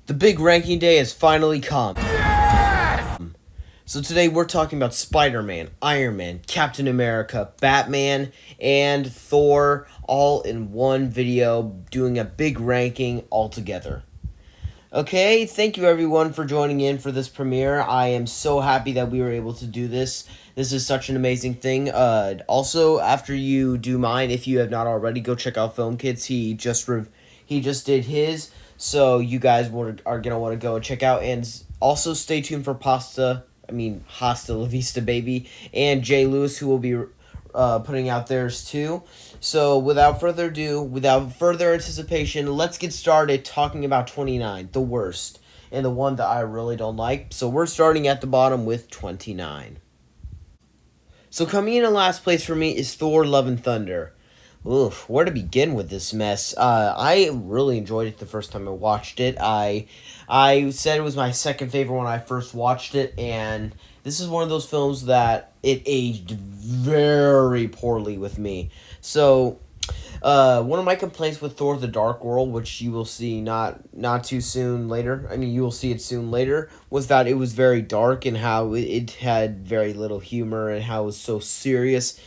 The big ranking day has finally come. So today we're talking about Spider-Man, Iron Man, Captain America, Batman, and Thor all in one video, doing a big ranking all together. Okay, thank you everyone for joining in for this premiere. I am so happy that we were able to do this. This is such an amazing thing. Also, after you do mine, if you have not already, go check out Film Kids. He just did his, so you guys are gonna want to go and check out. And also stay tuned for Hasta La Vista Baby, and Jay Lewis, who will be putting out theirs too. So without further ado, without further anticipation, let's get started talking about 29, the worst, and the one that I really don't like. So we're starting at the bottom with 29. So coming in last place for me is Thor: Love and Thunder. Oof, where to begin with this mess? I really enjoyed it the first time I watched it. I said it was my second favorite when I first watched it, and this is one of those films that it aged very poorly with me. So, one of my complaints with Thor: The Dark World, which you will see not too soon later, you will see it soon later, was that it was very dark and how it had very little humor and how it was so serious.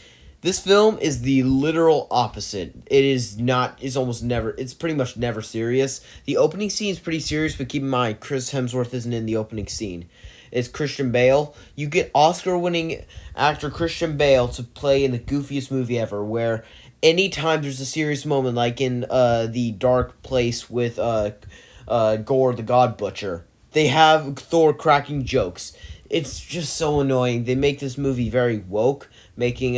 This film is the literal opposite. It's pretty much never serious. The opening scene is pretty serious, but keep in mind, Chris Hemsworth isn't in the opening scene. It's Christian Bale. You get Oscar-winning actor Christian Bale to play in the goofiest movie ever, where anytime there's a serious moment, like in the dark place with Gore the God Butcher, they have Thor cracking jokes. It's just so annoying. They make this movie very woke, making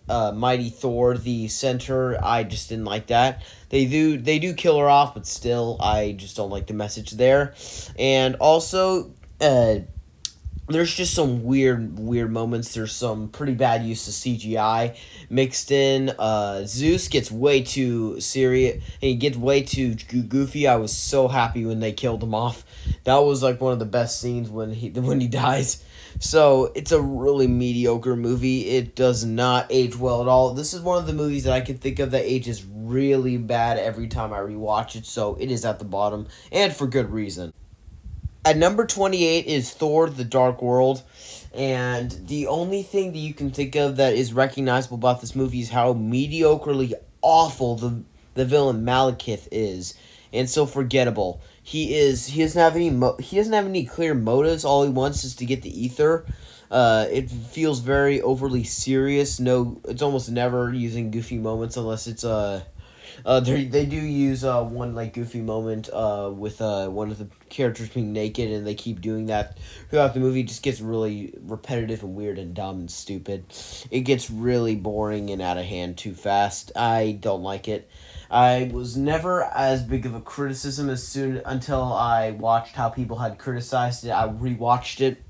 Mighty Thor the center. I just didn't like that. They do kill her off, but still, I just don't like the message there. And also, there's just some weird moments. There's some pretty bad use of CGI mixed in. Zeus gets way too serious, and he gets way too goofy. I was so happy when they killed him off. That was like one of the best scenes when he dies. So it's a really mediocre movie. It does not age well at all. This is one of the movies that I can think of that ages really bad every time I rewatch it. So it is at the bottom, and for good reason. At number 28 is Thor: The Dark World, and the only thing that you can think of that is recognizable about this movie is how mediocrely awful the villain Malekith is, and so forgettable. He doesn't have any clear motives. All he wants is to get the ether. It feels very overly serious. No, it's almost never using goofy moments unless it's they do use one like goofy moment with one of the characters being naked, and they keep doing that throughout the movie. It just gets really repetitive and weird and dumb and stupid. It gets really boring and out of hand too fast. I don't like it. I was never as big of a criticism until I watched how people had criticized it. I rewatched it,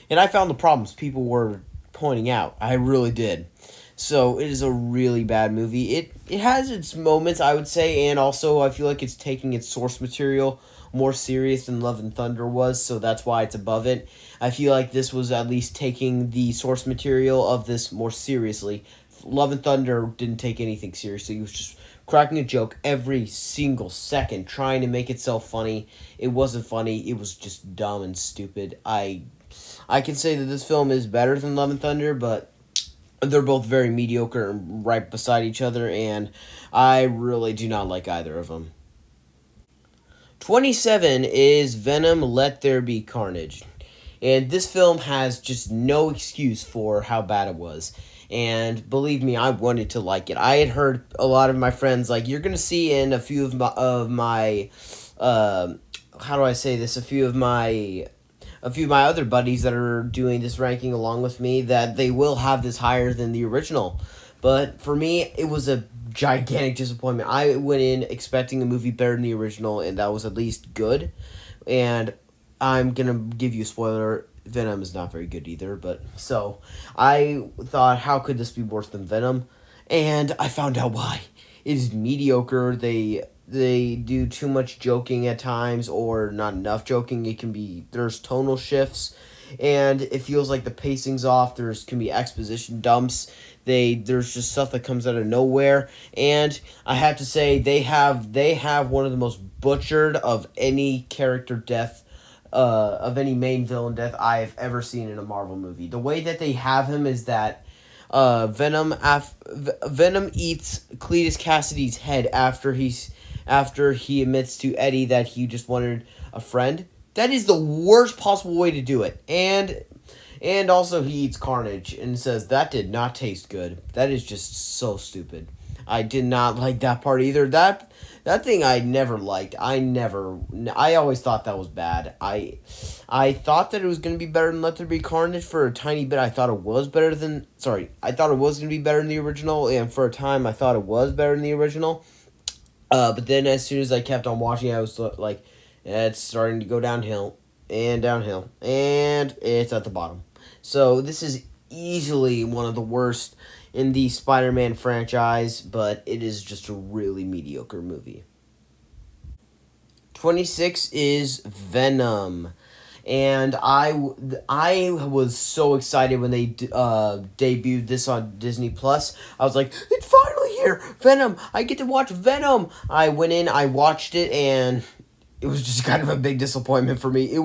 and I found the problems people were pointing out. I really did. So it is a really bad movie. It has its moments, I would say, and also I feel like it's taking its source material more serious than Love and Thunder was, so that's why it's above it. I feel like this was at least taking the source material of this more seriously. Love and Thunder didn't take anything seriously. It was just cracking a joke every single second, trying to make itself funny. It wasn't funny. It was just dumb and stupid. I can say that this film is better than Love and Thunder, but they're both very mediocre and right beside each other, and I really do not like either of them. 27 is Venom: Let There Be Carnage. And this film has just no excuse for how bad it was. And believe me, I wanted to like it. I had heard a lot of my friends, like, you're going to see in a few of my how do I say this? A few of my other buddies that are doing this ranking along with me, that they will have this higher than the original. But for me, it was a gigantic disappointment. I went in expecting a movie better than the original, and that was at least good. And I'm going to give you a spoiler. Venom is not very good either. But so I thought, how could this be worse than Venom? And I found out why. It is mediocre. They do too much joking at times, or not enough joking. There's tonal shifts, and it feels like the pacing's off. Can be exposition dumps. There's just stuff that comes out of nowhere, and I have to say they have one of the most butchered of any character death, of any main villain death I've ever seen in a Marvel movie. The way that they have him is that Venom eats Cletus Cassidy's head after he admits to Eddie that he just wanted a friend. That is the worst possible way to do it. And also he eats Carnage and says that did not taste good. That is just so stupid. I did not like that part either. That thing I never liked. I always thought that was bad. I thought that it was going to be better than Let There Be Carnage for a tiny bit. I thought it was better than I thought it was going to be better than the original, and for a time I thought it was better than the original. But then as soon as I kept on watching, I was like, it's starting to go downhill, and it's at the bottom. So this is easily one of the worst in the Spider-Man franchise, but it is just a really mediocre movie. 26 is Venom. And I was so excited when they debuted this on Disney Plus. I was like, it's finally here, Venom! I get to watch Venom. I went in, I watched it, and it was just kind of a big disappointment for me.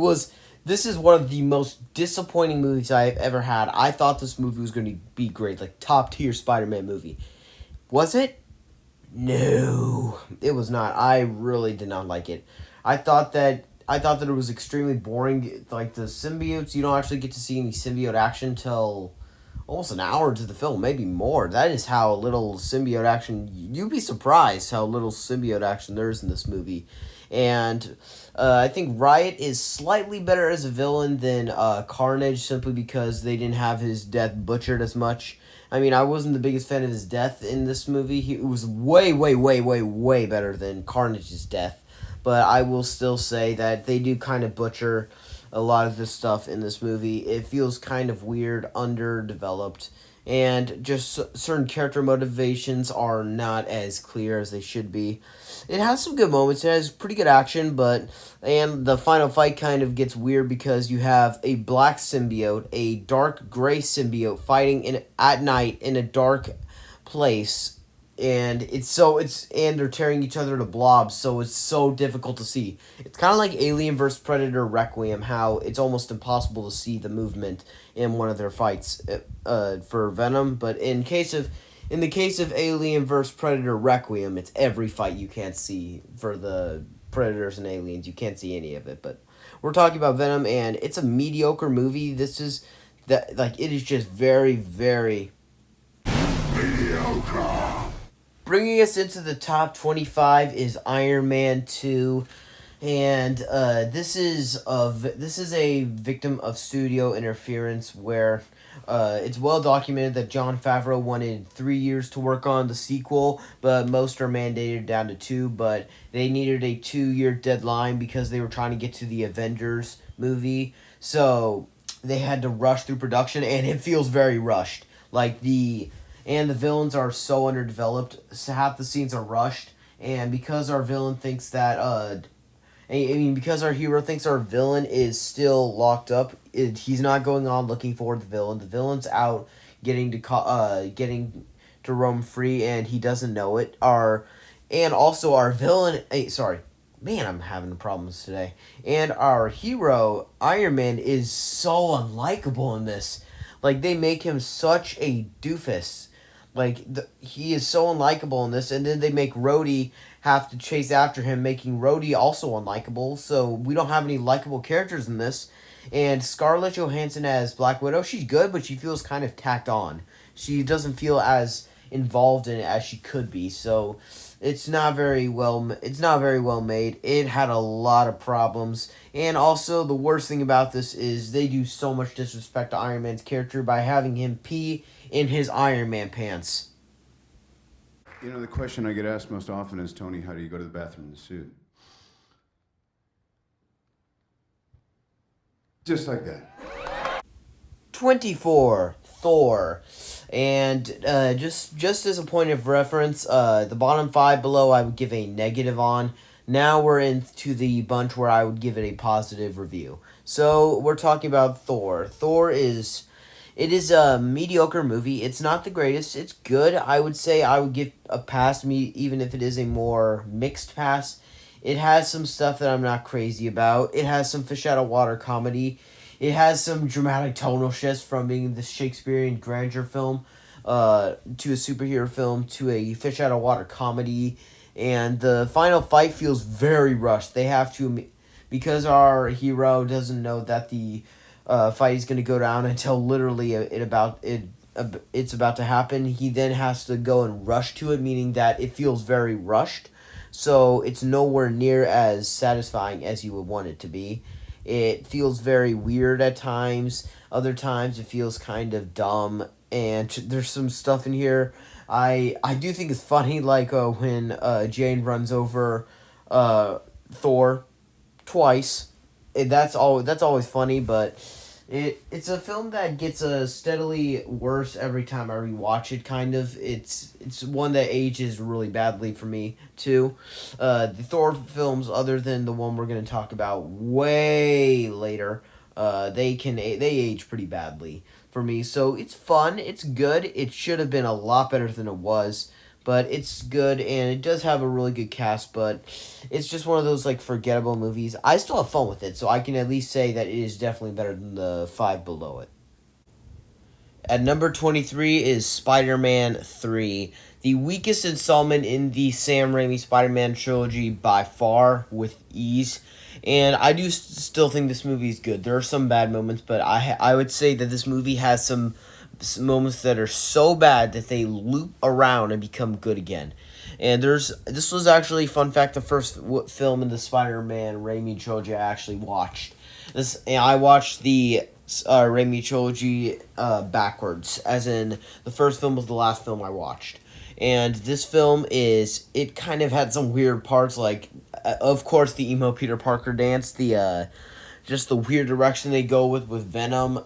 This is one of the most disappointing movies I've ever had. I thought this movie was going to be great, like top tier Spider-Man movie. Was it? No, it was not. I really did not like it. I thought that it was extremely boring. Like the symbiotes, you don't actually get to see any symbiote action till almost an hour into the film, maybe more. That is how little symbiote action. You'd be surprised how little symbiote action there is in this movie. And I think Riot is slightly better as a villain than Carnage, simply because they didn't have his death butchered as much. I mean, I wasn't the biggest fan of his death in this movie. It was way, way, way, way, way better than Carnage's death. But I will still say that they do kind of butcher a lot of this stuff in this movie. It feels kind of weird, underdeveloped, and just certain character motivations are not as clear as they should be. It has some good moments. It has pretty good action, and the final fight kind of gets weird because you have a black symbiote, a dark gray symbiote fighting at night in a dark place, and and they're tearing each other to blobs, so it's so difficult to see. It's kind of like Alien vs Predator Requiem, how it's almost impossible to see the movement in one of their fights for Venom. But in the case of Alien vs Predator Requiem, it's every fight you can't see for the Predators and Aliens. You can't see any of it. But we're talking about Venom, and it's a mediocre movie. It is just very, very mediocre. Bringing us into the top 25 is Iron Man 2, and this is a victim of studio interference where it's well documented that Jon Favreau wanted 3 years to work on the sequel, but most are mandated down to 2, but they needed a 2-year deadline because they were trying to get to the Avengers movie, so they had to rush through production, and it feels very rushed. And the villains are so underdeveloped, so half the scenes are rushed, and because our villain thinks that, because our hero thinks our villain is still locked up, he's not going on looking for the villain. The villain's out getting to roam free, and he doesn't know it. And also our villain, man, I'm having problems today. And our hero, Iron Man, is so unlikable in this. Like, they make him such a doofus. He is so unlikable in this, and then they make Rhodey have to chase after him, making Rhodey also unlikable, so we don't have any likable characters in this. And Scarlett Johansson as Black Widow, she's good, but she feels kind of tacked on. She doesn't feel as involved in it as she could be, so it's not very well made. It had a lot of problems, and also the worst thing about this is they do so much disrespect to Iron Man's character by having him pee in his Iron Man pants. You know, the question I get asked most often is, Tony, how do you go to the bathroom in the suit? Just like that. 24, Thor. And just as a point of reference, the bottom 5 below I would give a negative on. Now we're into the bunch where I would give it a positive review. So we're talking about Thor. Thor is It is a mediocre movie. It's not the greatest. It's good. I would say I would give a pass, me even if it is a more mixed pass. It has some stuff that I'm not crazy about. It has some fish out of water comedy. It has some dramatic tonal shifts from being the Shakespearean grandeur film to a superhero film to a fish out of water comedy. And the final fight feels very rushed. They have to, because our hero doesn't know that the fight is going to go down until literally it's about to happen. He then has to go and rush to it, meaning that it feels very rushed. So it's nowhere near as satisfying as you would want it to be. It feels very weird at times. Other times it feels kind of dumb. And there's some stuff in here I do think it's funny, like when Jane runs over Thor twice. That's always funny, but it's a film that gets steadily worse every time I rewatch it. Kind of, it's one that ages really badly for me too. The Thor films, other than the one we're gonna talk about way later, they age pretty badly for me. So it's fun, it's good. It should have been a lot better than it was, but it's good and it does have a really good cast. But it's just one of those like forgettable movies. I still have fun with it, so I can at least say that it is definitely better than the five below it. At number 23 is Spider-Man 3, the weakest installment in the Sam Raimi Spider-Man trilogy by far, with ease. And I do still think this movie is good. There are some bad moments, but I would say that this movie has some moments that are so bad that they loop around and become good again. And this was actually, fun fact, the first film in the Spider-Man Raimi trilogy I actually watched. And I watched the Raimi trilogy backwards, as in the first film was the last film I watched. And this film it kind of had some weird parts, like, of course, the emo Peter Parker dance, just the weird direction they go with Venom,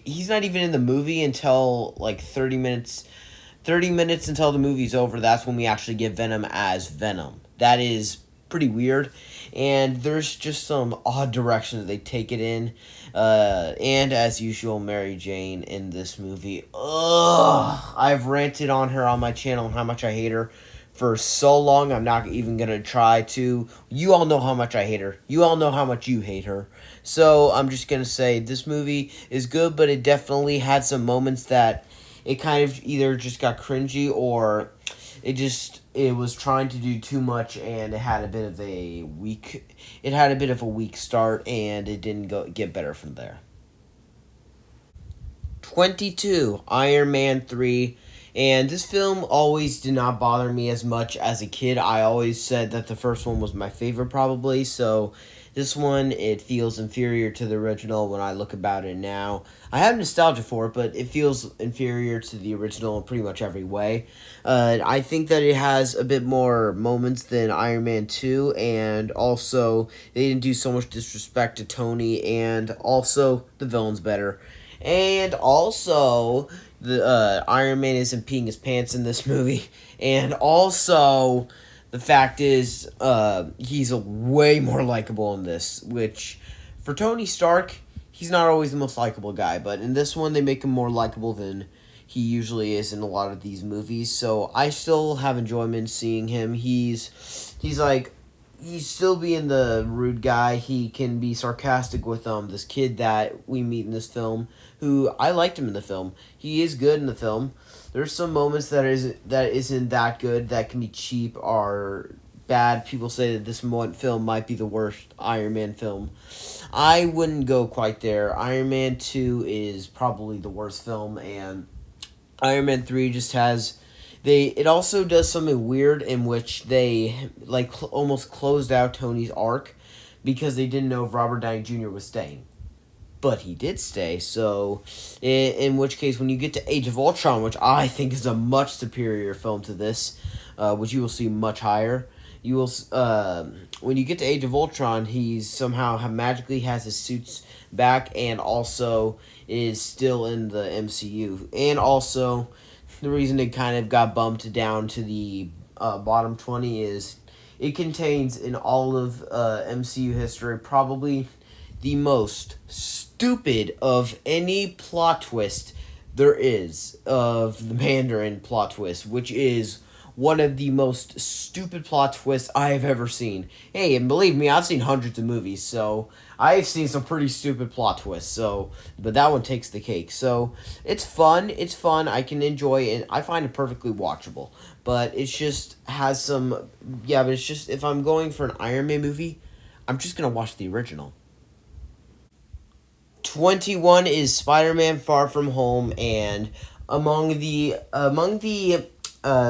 he's not even in the movie until, like, 30 minutes until the movie's over. That's when we actually get Venom as Venom. That is pretty weird, and there's just some odd direction that they take it in, and as usual, Mary Jane in this movie. Ugh, I've ranted on her on my channel and how much I hate her for so long. I'm not even gonna try to. You all know how much I hate her. You all know how much you hate her. So I'm just gonna say this movie is good, but it definitely had some moments that it kind of either just got cringy or it was trying to do too much, and it had a bit of a weak start, and it didn't get better from there. 22, Iron Man 3. And this film always did not bother me as much as a kid. I always said that the first one was my favorite, probably. So this one, it feels inferior to the original when I look about it now. I have nostalgia for it, but it feels inferior to the original in pretty much every way. I think that it has a bit more moments than Iron Man 2, and also they didn't do so much disrespect to Tony, and also the villain's better. And also, the Iron Man isn't peeing his pants in this movie. And also, the fact is, he's way more likable in this. Which, for Tony Stark, he's not always the most likable guy. But in this one, they make him more likable than he usually is in a lot of these movies. So I still have enjoyment seeing him. He's still being the rude guy. He can be sarcastic with this kid that we meet in this film, who I liked him in the film. He is good in the film. There's some moments that isn't that good, that can be cheap or bad. People say that this film might be the worst Iron Man film. I wouldn't go quite there. Iron Man 2 is probably the worst film, and Iron Man 3 just has... It also does something weird in which they almost closed out Tony's arc because they didn't know if Robert Downey Jr. was staying. But he did stay, so in which case, when you get to Age of Ultron, which I think is a much superior film to this, which you will see much higher, when you get to Age of Ultron, he somehow magically has his suits back and also is still in the MCU. And also, the reason it kind of got bumped down to the bottom 20 is it contains, in all of MCU history, probably the most stupid of any plot twist there is of the Mandarin plot twist, which is one of the most stupid plot twists I have ever seen. Hey, and believe me, I've seen hundreds of movies, so I've seen some pretty stupid plot twists. So, but that one takes the cake. So it's fun. It's fun. I can enjoy it. I find it perfectly watchable. But it's just has some. Yeah, but it's just if I'm going for an Iron Man movie, I'm just gonna watch the original. 21 is Spider-Man Far From Home, and among the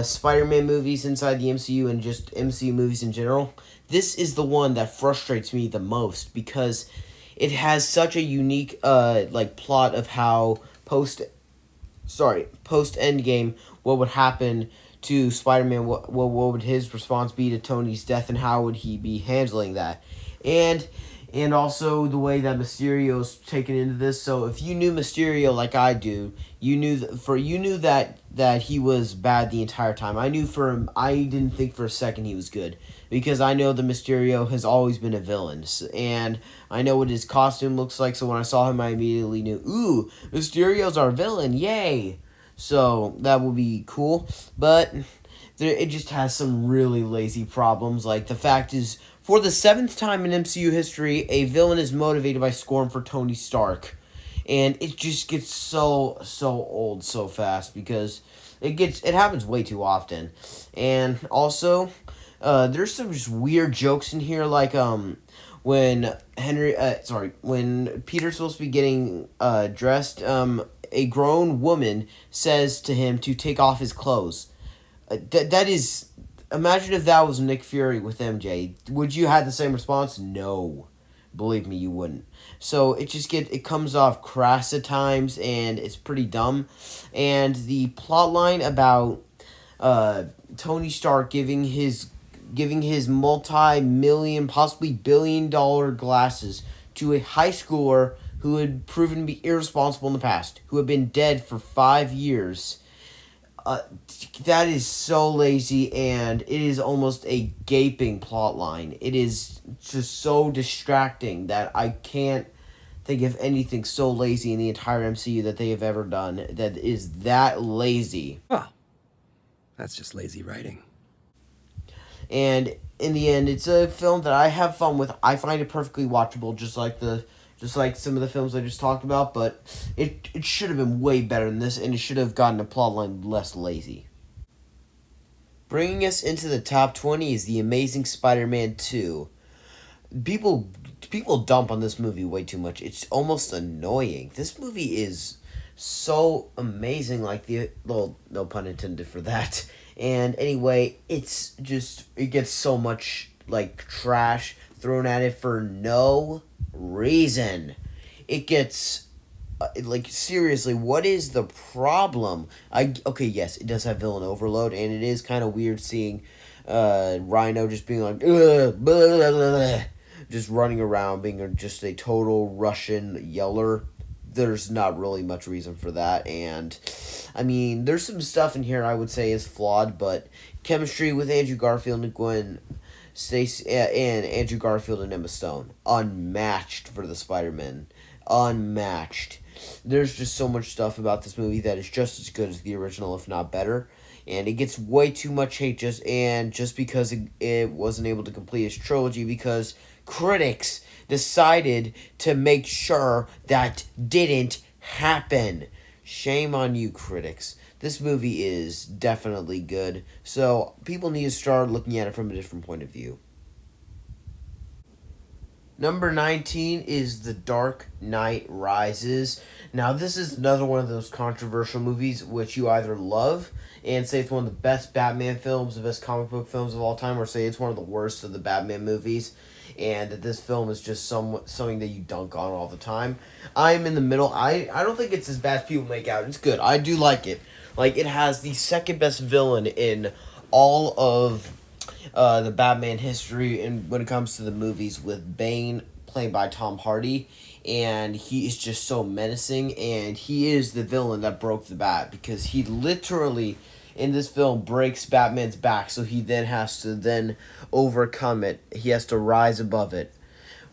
Spider-Man movies inside the MCU and just MCU movies in general, this is the one that frustrates me the most because it has such a unique plot of how post Endgame what would happen to Spider-Man, what would his response be to Tony's death, and how would he be handling that, and also the way that Mysterio's taken into this. So if you knew Mysterio like I do, you knew that he was bad the entire time. I didn't think for a second he was good because I know that Mysterio has always been a villain, and I know what his costume looks like. So when I saw him, I immediately knew, ooh, Mysterio's our villain, yay! So that would be cool, but it just has some really lazy problems. Like the fact is, for the 7th time in MCU history, a villain is motivated by scorn for Tony Stark. And it just gets so old so fast because it happens way too often. And also, there's some just weird jokes in here, like when when Peter's supposed to be getting dressed, a grown woman says to him to take off his clothes. That is, imagine if that was Nick Fury with MJ. Would you have the same response? No. Believe me, you wouldn't. So it comes off crass at times, and it's pretty dumb. And the plot line about Tony Stark giving his multi-million, possibly billion-dollar glasses to a high schooler who had proven to be irresponsible in the past, who had been dead for 5 years. That is so lazy, and it is almost a gaping plot line. It is just so distracting that I can't think of anything so lazy in the entire MCU that they have ever done that is that lazy. Well, that's just lazy writing. And in the end, it's a film that I have fun with. I find it perfectly watchable, just like some of the films I just talked about, but it should have been way better than this, and it should have gotten a plotline less lazy. Bringing us into the top 20 is The Amazing Spider-Man 2. People dump on this movie way too much. It's almost annoying. This movie is so amazing, well, no pun intended for that. And anyway, it gets so much, trash thrown at it for no reason. It gets, seriously, what is the problem? Okay, yes, it does have villain overload, and it is kind of weird seeing Rhino just being like, ugh, blah, blah, blah, just running around being just a total Russian yeller. There's not really much reason for that, and I mean, there's some stuff in here I would say is flawed, but chemistry with Andrew Garfield and Gwen Stacy and Andrew Garfield and Emma Stone, unmatched for the Spider-Man, unmatched. There's just so much stuff about this movie that is just as good as the original, if not better, and it gets way too much hate just because it wasn't able to complete its trilogy because critics decided to make sure that didn't happen. Shame on you, critics. This movie is definitely good, so people need to start looking at it from a different point of view. Number 19 is The Dark Knight Rises. Now, this is another one of those controversial movies which you either love and say it's one of the best Batman films, the best comic book films of all time, or say it's one of the worst of the Batman movies, and that this film is just something that you dunk on all the time. I'm in the middle. I don't think it's as bad as people make out. It's good. I do like it. It has the second best villain in all of the Batman history, and when it comes to the movies, with Bane played by Tom Hardy, and he is just so menacing, and he is the villain that broke the bat, because he literally in this film breaks Batman's back, so he then has to overcome it. He has to rise above it,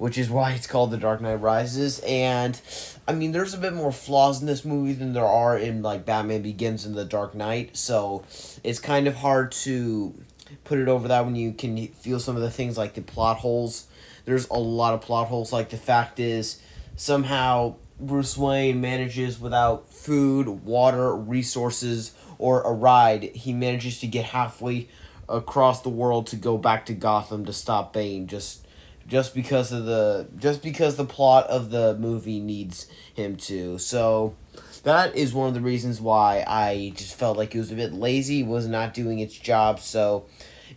which is why it's called The Dark Knight Rises. And I mean, there's a bit more flaws in this movie than there are in like Batman Begins and The Dark Knight, so it's kind of hard to put it over that when you can feel some of the things like the plot holes. There's a lot of plot holes. Like the fact is, somehow Bruce Wayne manages, without food, water, resources, or a ride, he manages to get halfway across the world to go back to Gotham to stop Bane, just because the plot of the movie needs him to. So that is one of the reasons why I just felt like it was a bit lazy, was not doing its job. So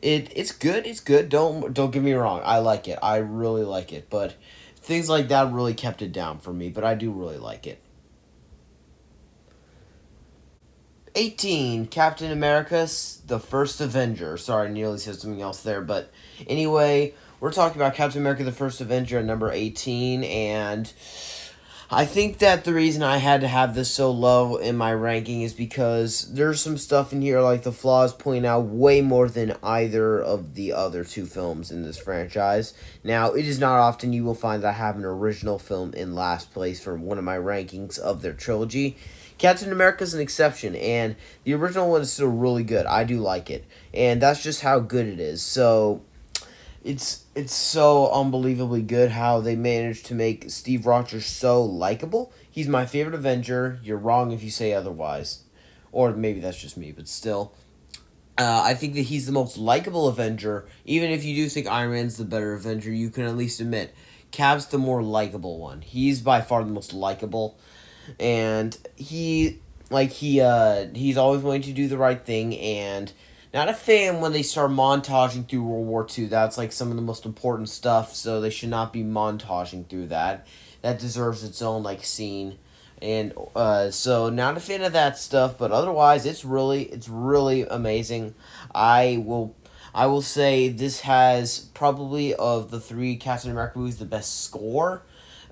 it's good. Don't get me wrong. I like it. I really like it. But things like that really kept it down for me. But I do really like it. 18, Captain America, the First Avenger. Sorry, I nearly said something else there. But anyway, we're talking about Captain America, the First Avenger at number 18. And I think that the reason I had to have this so low in my ranking is because there's some stuff in here, like the flaws, point out way more than either of the other two films in this franchise. Now, it is not often you will find that I have an original film in last place for one of my rankings of their trilogy. Captain America is an exception, and the original one is still really good. I do like it, and that's just how good it is. So it's so unbelievably good how they managed to make Steve Rogers so likable. He's my favorite Avenger. You're wrong if you say otherwise, or maybe that's just me, but still. I think that he's the most likable Avenger. Even if you do think Iron Man's the better Avenger, you can at least admit Cap's the more likable one. He's by far the most likable. And he's always willing to do the right thing, and not a fan when they start montaging through World War II. That's like some of the most important stuff, so they should not be montaging through that. That deserves its own like scene. And so not a fan of that stuff, but otherwise it's really amazing. I will say this has probably, of the three Captain America movies, the best score.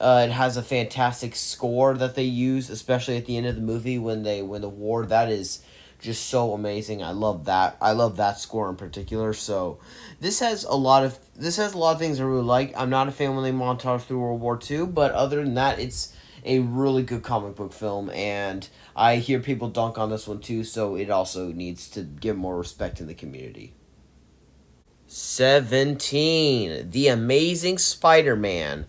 It has a fantastic score that they use, especially at the end of the movie when they win the war. That is just so amazing. I love that. I love that score in particular. So this has a lot of things I really like. I'm not a fan when they montage through World War II, but other than that, it's a really good comic book film, and I hear people dunk on this one too, so it also needs to get more respect in the community. 17, The Amazing Spider-Man.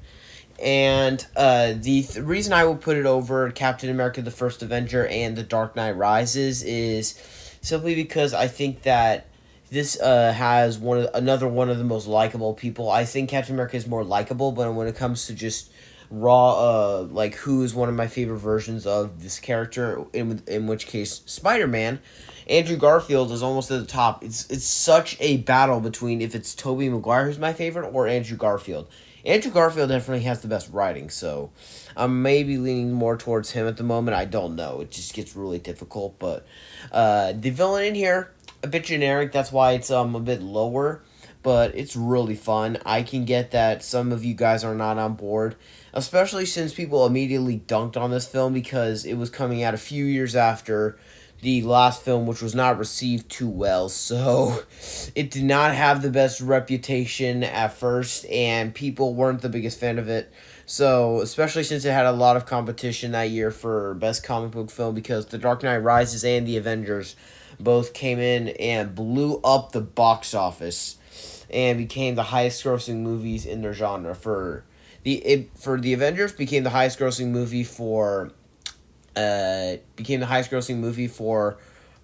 And the reason I will put it over Captain America, the First Avenger, and The Dark Knight Rises is simply because I think that this has another one of the most likable people. I think Captain America is more likable, but when it comes to just raw, like who is one of my favorite versions of this character, in which case Spider-Man, Andrew Garfield is almost at the top. It's such a battle between if it's Tobey Maguire who's my favorite or Andrew Garfield. Andrew Garfield definitely has the best writing, so I'm maybe leaning more towards him at the moment. I don't know. It just gets really difficult, but the villain in here, a bit generic. That's why it's a bit lower, but it's really fun. I can get that some of you guys are not on board, especially since people immediately dunked on this film because it was coming out a few years after the last film, which was not received too well, so it did not have the best reputation at first, and people weren't the biggest fan of it. So, especially since it had a lot of competition that year for best comic book film, because The Dark Knight Rises and The Avengers both came in and blew up the box office and became the highest grossing movies in their genre. For the Avengers, became the highest grossing movie for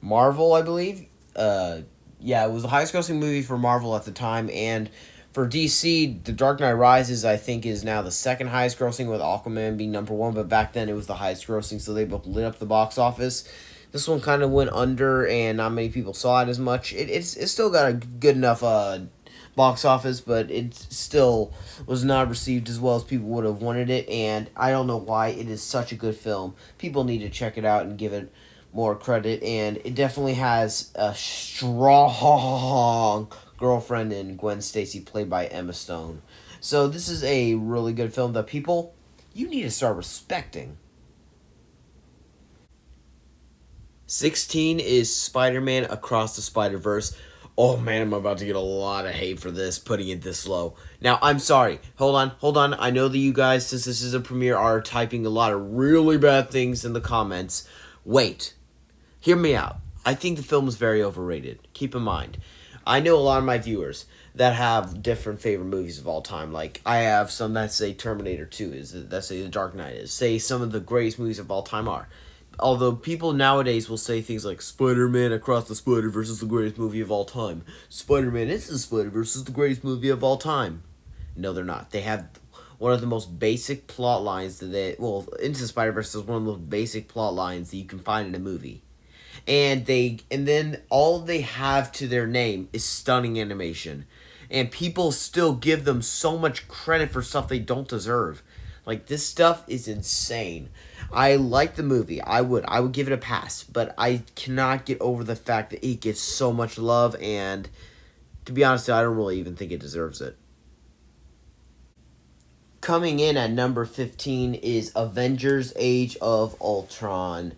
Marvel, I believe. Yeah, it was the highest grossing movie for Marvel at the time, and for DC, The Dark Knight Rises, I think, is now the second highest grossing, with Aquaman being number one, but back then it was the highest grossing, so they both lit up the box office. This one kind of went under, and not many people saw it as much. It's still got a good enough box office, but it still was not received as well as people would have wanted it, and I don't know why. It is such a good film. People need to check it out and give it more credit, and it definitely has a strong girlfriend in Gwen Stacy, played by Emma Stone. So this is a really good film that people, you need to start respecting. 16 is Spider-Man Across the Spider-Verse. Oh man, I'm about to get a lot of hate for this, putting it this low. Now, I'm sorry. Hold on. I know that you guys, since this is a premiere, are typing a lot of really bad things in the comments. Wait. Hear me out. I think the film is very overrated. Keep in mind, I know a lot of my viewers that have different favorite movies of all time. Like, I have some that say Terminator 2 is, that say The Dark Knight is, say some of the greatest movies of all time are. Although people nowadays will say things like Spider-Man Across the Spider-Verse is the greatest movie of all time. Spider-Man Into the Spider-Verse is the greatest movie of all time. No, they're not. They have one of the most basic plot lines that Into the Spider-Verse is one of the most basic plot lines that you can find in a movie. And then all they have to their name is stunning animation. And people still give them so much credit for stuff they don't deserve. Like, this stuff is insane. I like the movie. I would give it a pass, but I cannot get over the fact that it gets so much love, and to be honest, I don't really even think it deserves it. Coming in at number 15 is Avengers Age of Ultron.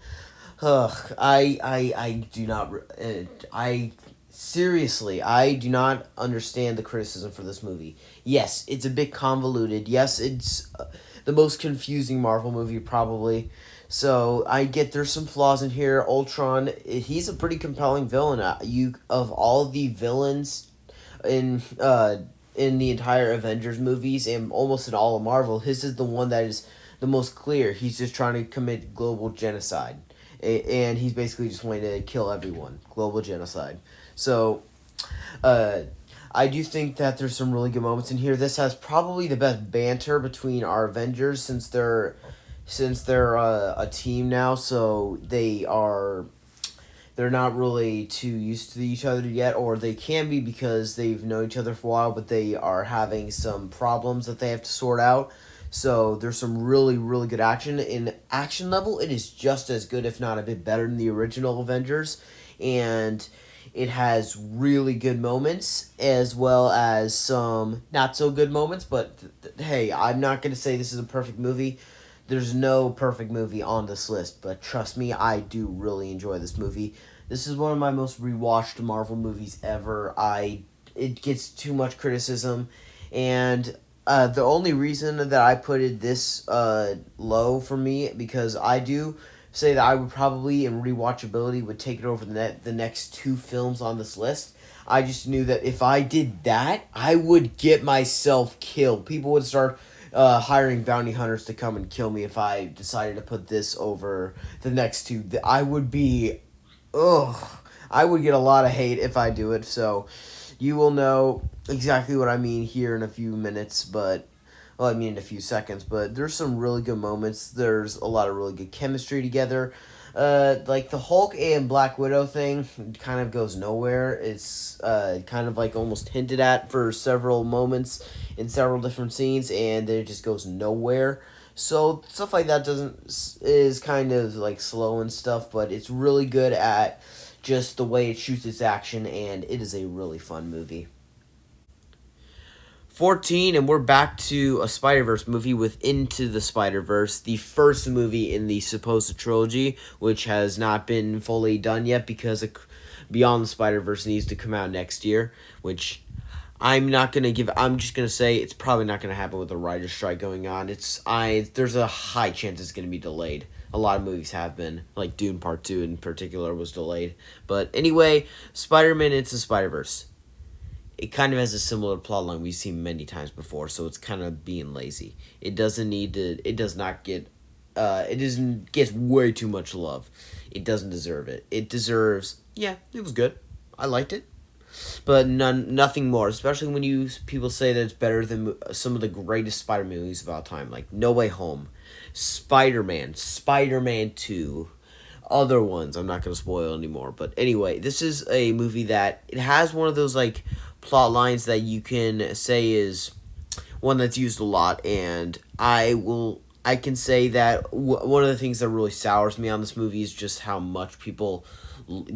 Ugh, I do not, seriously, I do not understand the criticism for this movie. Yes, it's a bit convoluted. Yes, it's the most confusing Marvel movie probably. So I get there's some flaws in here. Ultron, he's a pretty compelling villain. Of all the villains in the entire Avengers movies and almost in all of Marvel, his is the one that is the most clear. He's just trying to commit global genocide. And he's basically just wanting to kill everyone. Global genocide. So, I do think that there's some really good moments in here. This has probably the best banter between our Avengers since they're a team now. So they're not really too used to each other yet, or they can be because they've known each other for a while, but they are having some problems that they have to sort out. So there's some really, really good action. In action level, it is just as good, if not a bit better than the original Avengers. And it has really good moments, as well as some not so good moments. But hey, I'm not going to say this is a perfect movie. There's no perfect movie on this list. But trust me, I do really enjoy this movie. This is one of my most rewatched Marvel movies ever. It gets too much criticism, and the only reason that I put it this low for me, because I do say that I would probably, in rewatchability, would take it over the next two films on this list. I just knew that if I did that, I would get myself killed. People would start hiring bounty hunters to come and kill me if I decided to put this over the next two. I would be... I would get a lot of hate if I do it, so... You will know exactly what I mean here in a few minutes, in a few seconds, but there's some really good moments. There's a lot of really good chemistry together. Like the Hulk and Black Widow thing kind of goes nowhere. It's kind of like almost hinted at for several moments in several different scenes, and then it just goes nowhere. So stuff like that is kind of like slow and stuff, but it's really good at just the way it shoots its action, and it is a really fun movie. 14, and we're back to a Spider-Verse movie with Into the Spider-Verse, the first movie in the supposed trilogy, which has not been fully done yet because Beyond the Spider-Verse needs to come out next year, which I'm just going to say it's probably not going to happen with the writer's strike going on. There's a high chance it's going to be delayed. A lot of movies have been, like Dune Part 2 in particular was delayed. But anyway, Spider-Man Into Spider-Verse. It kind of has a similar plotline we've seen many times before, so it's kind of being lazy. It gets way too much love. It doesn't deserve it. It was good. I liked it. But nothing more, especially when people say that it's better than some of the greatest Spider-Man movies of all time, like No Way Home, Spider-Man 2, other ones. I'm not going to spoil anymore. But anyway, this is a movie that it has one of those like plot lines that you can say is one that's used a lot, and I can say that one of the things that really sours me on this movie is just how much people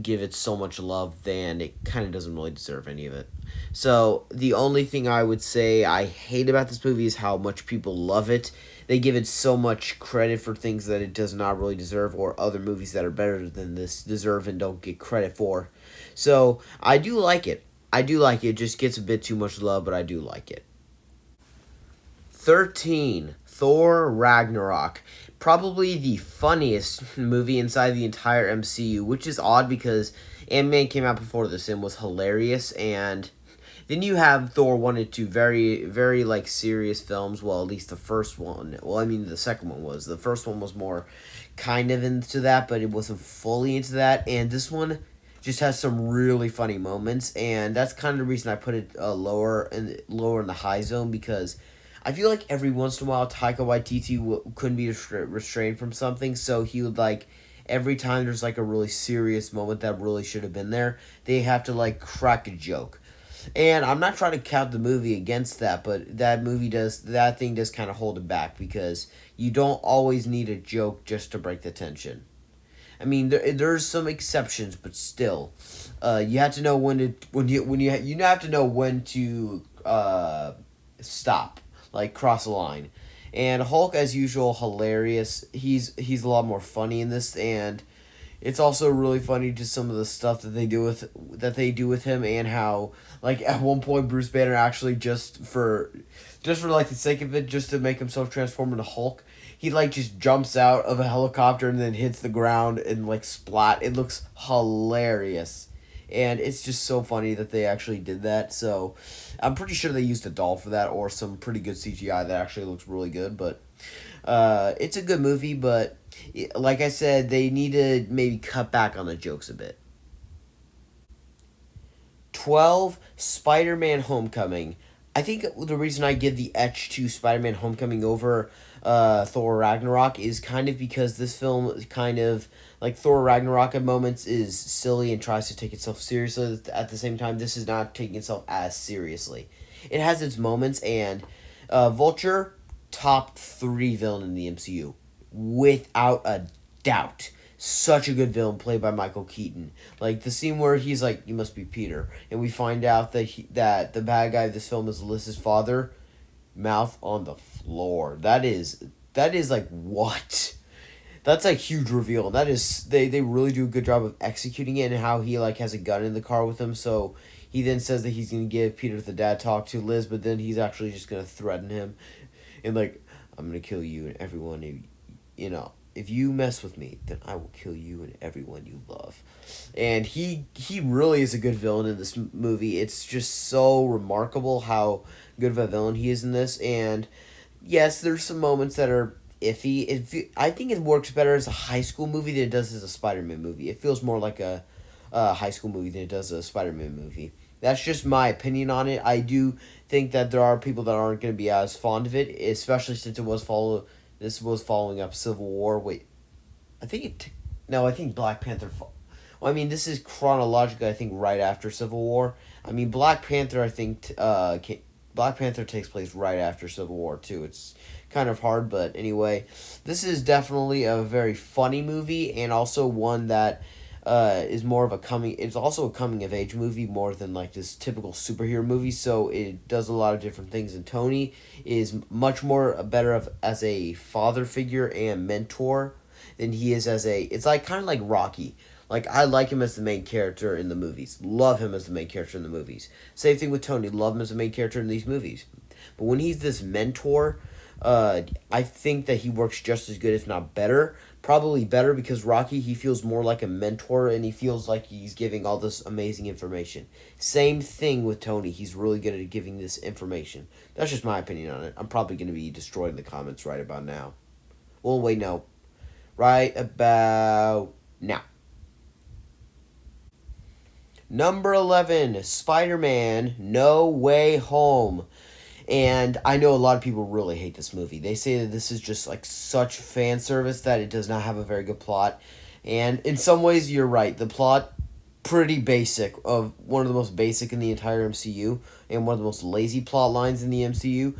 give it so much love, then it kind of doesn't really deserve any of it. So the only thing I would say I hate about this movie is how much people love it. They give it so much credit for things that it does not really deserve, or other movies that are better than this deserve and don't get credit for. So I do like it. I do like it. It just gets a bit too much love, but I do like it. 13. Thor Ragnarok. Probably the funniest movie inside the entire MCU, which is odd because Ant-Man came out before this and was hilarious, and then you have Thor 1 and 2, very, very, like, serious films. Well, at least the first one. Well, I mean, the second one was. The first one was more kind of into that, but it wasn't fully into that. And this one just has some really funny moments, and that's kind of the reason I put it lower in the high zone, because I feel like every once in a while Taika Waititi couldn't be restrained from something, so he would, like, every time there's, like, a really serious moment that really should have been there, they have to, like, crack a joke. And I'm not trying to count the movie against that, but that thing does kind of hold it back, because you don't always need a joke just to break the tension. I mean, there's some exceptions, but still, you have to know you have to know when to stop, like cross a line. And Hulk, as usual, hilarious. He's a lot more funny in this, and it's also really funny just some of the stuff that they do with him, and how, like, at one point Bruce Banner actually just for like the sake of it, just to make himself transform into Hulk, he, like, just jumps out of a helicopter and then hits the ground and, like, splat. It looks hilarious. And it's just so funny that they actually did that. So I'm pretty sure they used a doll for that, or some pretty good CGI that actually looks really good. But it's a good movie, but like I said, they need to maybe cut back on the jokes a bit. 12. Spider-Man Homecoming. I think the reason I give the edge to Spider-Man Homecoming over Thor Ragnarok is kind of because this film is kind of, like, Thor Ragnarok at moments is silly and tries to take itself seriously. At the same time, this is not taking itself as seriously. It has its moments, and Vulture, top 3 villain in the MCU. Without a doubt. Such a good villain played by Michael Keaton. Like, the scene where he's like, "You must be Peter," and we find out that the bad guy of this film is Liz's father. Mouth on the floor. That is like, what? That's a huge reveal. That is, they really do a good job of executing it, and how he, like, has a gun in the car with him, so he then says that he's gonna give Peter the dad talk to Liz, but then he's actually just gonna threaten him, and, like, "I'm gonna kill you and everyone, you know, if you mess with me, then I will kill you and everyone you love." And he really is a good villain in this movie. It's just so remarkable how good of a villain he is in this. And yes, there's some moments that are iffy. I think it works better as a high school movie than it does as a Spider-Man movie. It feels more like a high school movie than it does a Spider-Man movie. That's just my opinion on it. I do think that there are people that aren't going to be as fond of it, especially since this was following up Civil War. Wait, I think Black Panther. Well, I mean, this is chronologically, I think, right after Civil War. I mean, Black Panther, I think, Black Panther takes place right after Civil War, too. It's kind of hard, but anyway, this is definitely a very funny movie, and also one that is more of it's also a coming-of-age movie more than, like, this typical superhero movie, so it does a lot of different things, and Tony is much more better as a father figure and mentor than he is it's like, kind of like Rocky. Like, I like him as the main character in the movies. Love him as the main character in the movies. Same thing with Tony. Love him as the main character in these movies. But when he's this mentor, I think that he works just as good, if not better. Probably better, because Rocky, he feels more like a mentor, and he feels like he's giving all this amazing information. Same thing with Tony. He's really good at giving this information. That's just my opinion on it. I'm probably going to be destroying the comments right about now. Well, wait, no. Right about now. Number 11, Spider-Man No Way Home. And I know a lot of people really hate this movie. They say that this is just, like, such fan service that it does not have a very good plot. And in some ways, you're right. The plot, pretty basic, of one of the most basic in the entire MCU, and one of the most lazy plot lines in the MCU.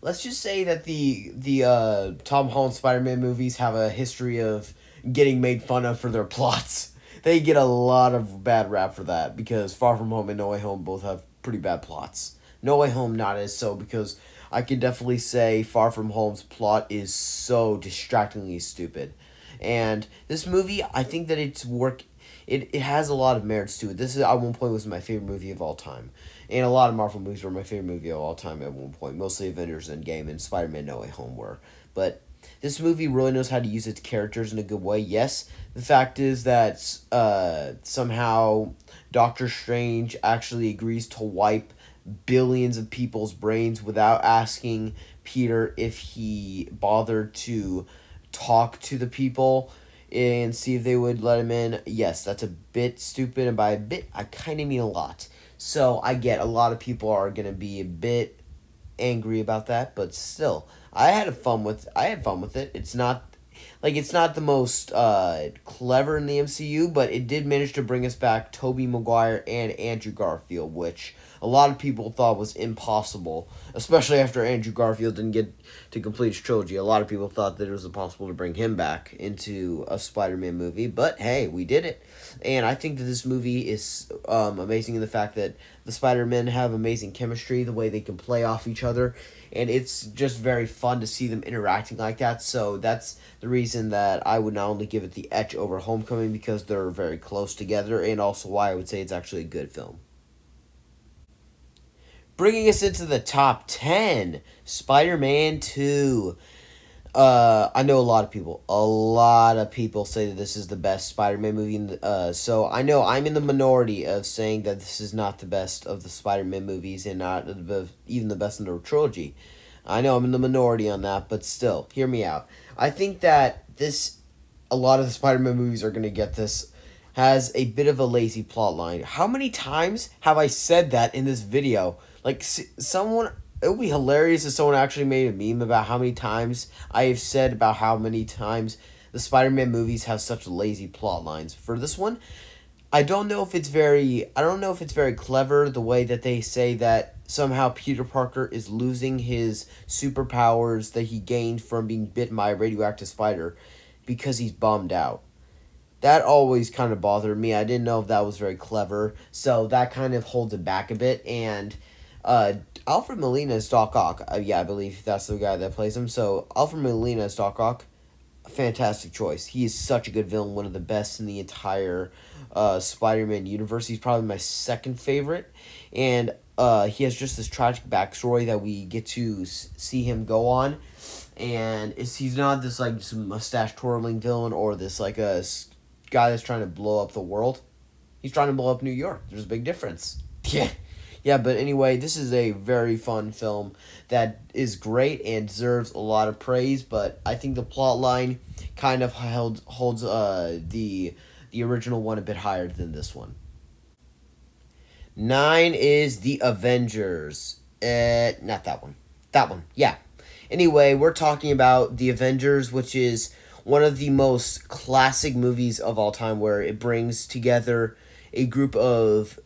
Let's just say that the Tom Holland Spider-Man movies have a history of getting made fun of for their plots. They get a lot of bad rap for that, because Far From Home and No Way Home both have pretty bad plots. No Way Home not as so, because I can definitely say Far From Home's plot is so distractingly stupid. And this movie, I think that it it has a lot of merits to it. This is, at one point, was my favorite movie of all time. And a lot of Marvel movies were my favorite movie of all time at one point. Mostly Avengers Endgame and Spider-Man No Way Home were. But this movie really knows how to use its characters in a good way. Yes, the fact is that somehow Doctor Strange actually agrees to wipe billions of people's brains without asking Peter if he bothered to talk to the people and see if they would let him in. Yes, that's a bit stupid, and by a bit, I kind of mean a lot. So I get a lot of people are going to be a bit angry about that, but still, I had fun with it. It's not the most clever in the MCU, but it did manage to bring us back Tobey Maguire and Andrew Garfield, which a lot of people thought was impossible, especially after Andrew Garfield didn't get to complete his trilogy. A lot of people thought that it was impossible to bring him back into a Spider-Man movie, but hey, we did it. And I think that this movie is amazing in the fact that the Spider-Men have amazing chemistry, the way they can play off each other, and it's just very fun to see them interacting like that. So that's the reason that I would not only give it the edge over Homecoming, because they're very close together, and also why I would say it's actually a good film. Bringing us into the top 10, Spider-Man 2. I know a lot of people say that this is the best Spider-Man movie. So I know I'm in the minority of saying that this is not the best of the Spider-Man movies and not even the best in the trilogy. I know I'm in the minority on that, but still, hear me out. I think that a lot of the Spider-Man movies are going to get this, has a bit of a lazy plot line. How many times have I said that in this video? Like, it would be hilarious if someone actually made a meme about how many times I have said about how many times the Spider-Man movies have such lazy plot lines. For this one, I don't know if it's very clever the way that they say that somehow Peter Parker is losing his superpowers that he gained from being bitten by a radioactive spider because he's bummed out. That always kind of bothered me. I didn't know if that was very clever, so that kind of holds it back a bit. And Alfred Molina is Doc Ock. I believe that's the guy that plays him. So Alfred Molina is Doc Ock. Fantastic choice. He is such a good villain, one of the best in the entire Spider-Man universe. He's probably my second favorite, and he has just this tragic backstory that we get to see him go on. And he's not this like mustache twirling villain or this like a guy that's trying to blow up the world. He's trying to blow up New York. There's a big difference. Yeah, but anyway, this is a very fun film that is great and deserves a lot of praise, but I think the plot line kind of holds the original one a bit higher than this one. 9 is The Avengers. Not that one. That one, yeah. Anyway, we're talking about The Avengers, which is one of the most classic movies of all time, where it brings together a group of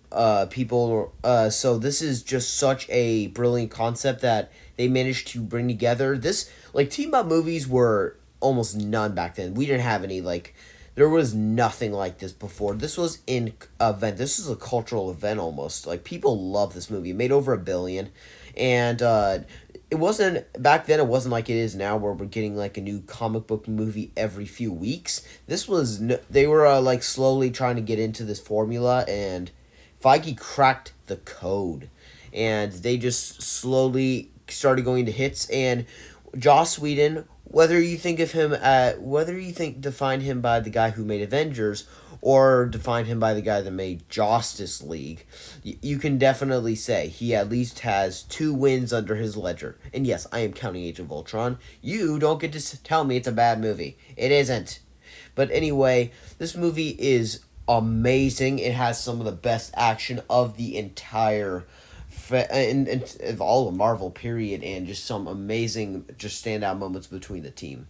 people. So this is just such a brilliant concept that they managed to bring together. This, like, team-up movies were almost none back then. We didn't have any, like, there was nothing like this before. This was an event. This is a cultural event almost. Like, people love this movie. It made over $1 billion. And it wasn't, back then it wasn't like it is now where we're getting like a new comic book movie every few weeks. This was, they were like slowly trying to get into this formula, and Feige cracked the code. And they just slowly started going to hits. And Joss Whedon, whether you define him by the guy who made Avengers or define him by the guy that made Justice League, you can definitely say he at least has 2 wins under his ledger. And yes, I am counting Age of Ultron. You don't get to tell me it's a bad movie. It isn't. But anyway, this movie is amazing. It has some of the best action of the entire of all of Marvel, period, and just some amazing, just standout moments between the team.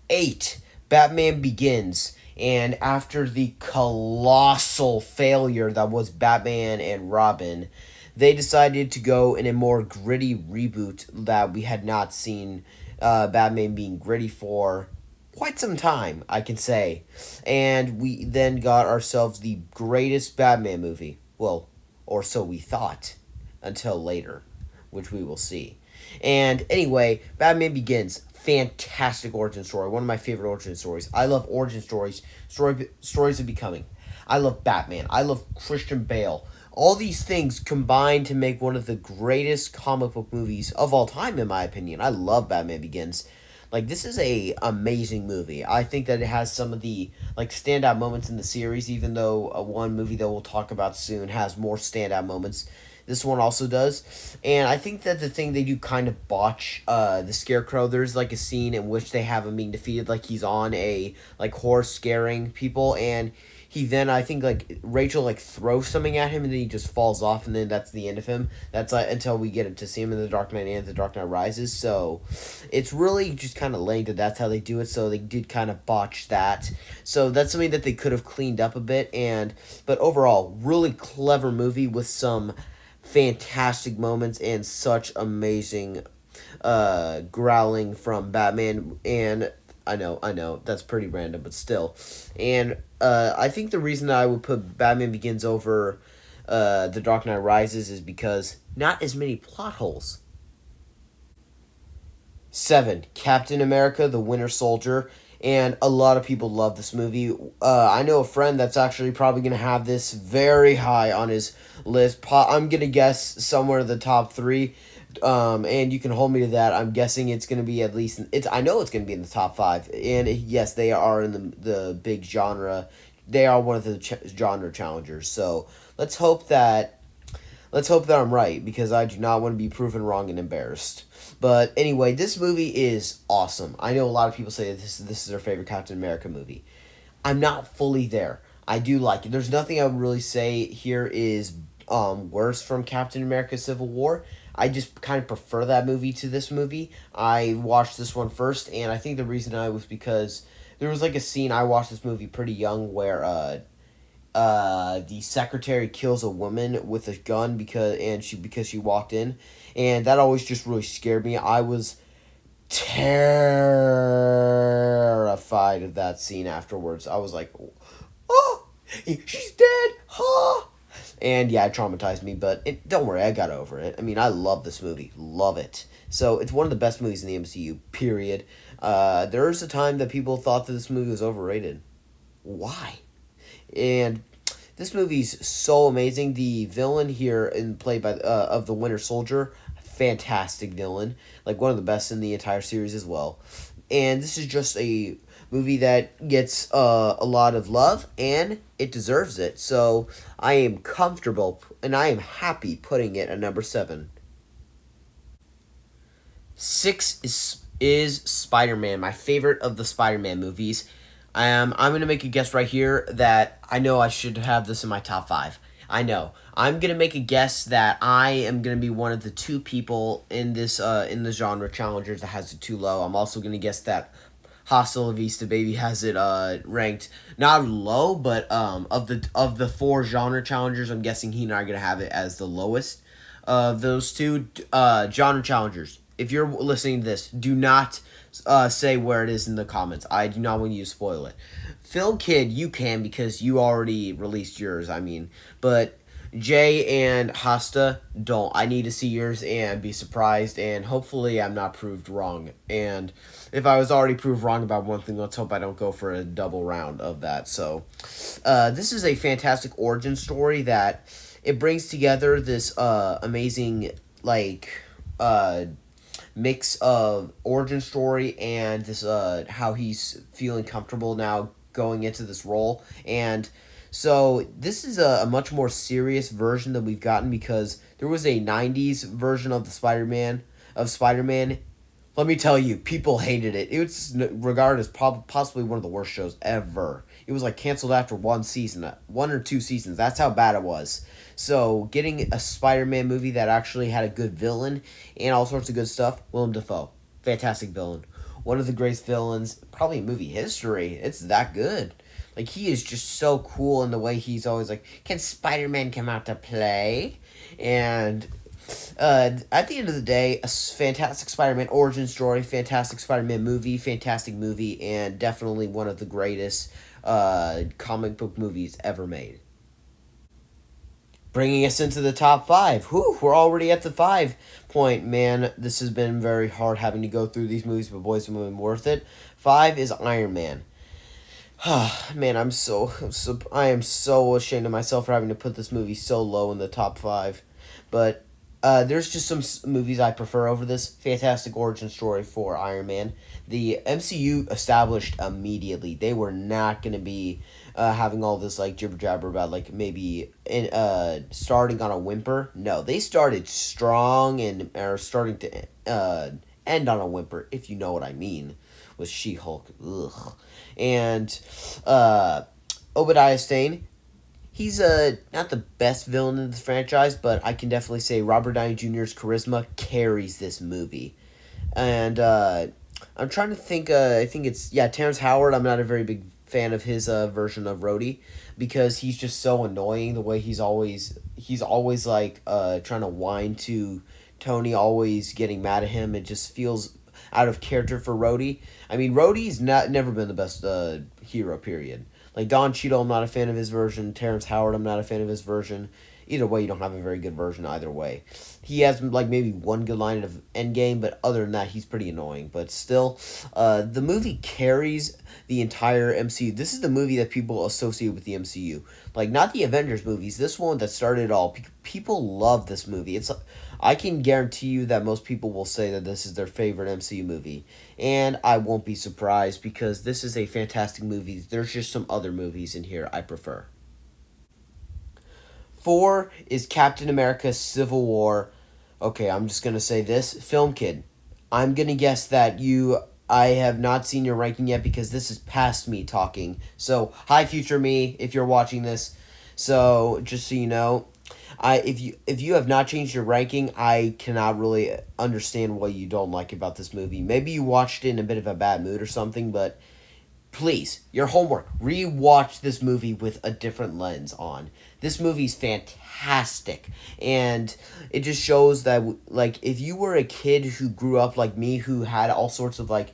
8, Batman Begins. And after the colossal failure that was Batman and Robin, they decided to go in a more gritty reboot that we had not seen Batman being gritty for quite some time, I can say. And we then got ourselves the greatest Batman movie. Well, or so we thought, until later, which we will see. And anyway, Batman Begins. fantastic origin story. One of my favorite origin stories. I love origin stories, stories of becoming. I love Batman. I love Christian Bale. All these things combine to make one of the greatest comic book movies of all time, in my opinion. I love Batman Begins. Like, this is a amazing movie. I think that it has some of the like standout moments in the series, even though one movie that we'll talk about soon has more standout moments. This one also does. And I think that the thing they do kind of botch, the Scarecrow, there's like a scene in which they have him being defeated, like he's on a like horse scaring people, and he then, I think, like Rachel like throws something at him, and then he just falls off, and then that's the end of him. That's until we get to see him in The Dark Knight and The Dark Knight Rises. So it's really just kind of lame that that's how they do it. So they did kind of botch that. So that's something that they could have cleaned up a bit. But overall, really clever movie with some fantastic moments and such amazing growling from Batman. And I know, that's pretty random, but still. And I think the reason that I would put Batman Begins over The Dark Knight Rises is because not as many plot holes. 7. Captain America, the Winter Soldier. And a lot of people love this movie. I know a friend that's actually probably going to have this very high on his list. I'm going to guess somewhere in the top 3. And you can hold me to that. I'm guessing it's going to be at least... I know it's going to be in the top 5. And yes, they are in the big genre. They are one of the genre challengers. So let's hope that I'm right, because I do not want to be proven wrong and embarrassed. But anyway, this movie is awesome. I know a lot of people say that this is their favorite Captain America movie. I'm not fully there. I do like it. There's nothing I would really say here is worse from Captain America Civil War. I just kind of prefer that movie to this movie. I watched this one first, and I think the reason was because there was like a scene, I watched this movie pretty young, where the secretary kills a woman with a gun because she walked in, and that always just really scared me. I was terrified of that scene afterwards. I was like, oh, she's dead, huh? And yeah, it traumatized me, but don't worry, I got over it. I mean, I love this movie. Love it. So, it's one of the best movies in the MCU, period. There was a time that people thought that this movie was overrated. Why? And this movie's so amazing. The villain here, played by of the Winter Soldier, fantastic villain. Like, one of the best in the entire series as well. And this is just a movie that gets a lot of love, and it deserves it. So I am comfortable and I am happy putting it at number 7. 6 is Spider-Man, my favorite of the Spider-Man movies. I'm going to make a guess right here that I know I should have this in my top 5. I know. I'm going to make a guess that I am going to be one of the 2 people in this in the genre challengers that has it too low. I'm also going to guess that Hasta La Vista Baby has it ranked not low, but of the 4 genre challengers, I'm guessing he and I are going to have it as the lowest of those 2 genre challengers. If you're listening to this, do not say where it is in the comments. I do not want you to spoil it. Phil Kidd, you can, because you already released yours, but Jay and Hasta, don't. I need to see yours and be surprised, and hopefully I'm not proved wrong. And if I was already proved wrong about one thing, let's hope I don't go for a double round of that. So, this is a fantastic origin story that it brings together this amazing, mix of origin story and this how he's feeling comfortable now going into this role. And so this is a much more serious version than we've gotten, because there was a 90s version of Spider-Man. Let me tell you, people hated it. It was regarded as possibly one of the worst shows ever. It was canceled after 1 or 2 seasons. That's how bad it was. So getting a Spider-Man movie that actually had a good villain and all sorts of good stuff, Willem Dafoe, fantastic villain. One of the greatest villains, probably in movie history. It's that good. He is just so cool in the way he's always can Spider-Man come out to play? And at the end of the day, a fantastic Spider-Man origin story, fantastic Spider-Man movie, fantastic movie, and definitely one of the greatest comic book movies ever made. bringing us into the top five. Whew, we're already at the 5 point. Man, this has been very hard having to go through these movies, but boys, it's been worth it. 5 is Iron Man. Man, I am so ashamed of myself for having to put this movie so low in the top 5. But there's just some movies I prefer over this. Fantastic origin story for Iron Man. The MCU established immediately they were not going to be having all this like jibber jabber about like maybe starting on a whimper. No, they started strong and are starting to end on a whimper, if you know what I mean, with She-Hulk. Ugh. And Obadiah Stane, he's not the best villain in the franchise, but I can definitely say Robert Downey Jr.'s charisma carries this movie. And I'm trying to think, I think it's, Terrence Howard. I'm not a very big fan of his version of Rhodey because he's just so annoying the way he's always like trying to whine to Tony, always getting mad at him. It just feels out of character for Rhodey. I mean, Rhodey's never been the best hero, period. Like, Don Cheadle, I'm not a fan of his version. Terrence Howard, I'm not a fan of his version. Either way, you don't have a very good version either way. He has, like, maybe one good line of Endgame, but other than that, he's pretty annoying. But still, the movie carries the entire MCU. This is the movie that people associate with the MCU. Like, not the Avengers movies. This one that started it all. People love this movie. I can guarantee you that most people will say that this is their favorite MCU movie. And I won't be surprised because this is a fantastic movie. There's just some other movies in here I prefer. 4 is Captain America Civil War. Okay, I'm just going to say this. Film Kid, I'm going to guess that I have not seen your ranking yet because this is past me talking. So, hi future me, if you're watching this. So, just so you know, if you have not changed your ranking, I cannot really understand what you don't like about this movie. Maybe you watched it in a bit of a bad mood or something, but please, your homework, rewatch this movie with a different lens on. This movie's fantastic, and it just shows that, like, if you were a kid who grew up like me, who had all sorts of, like,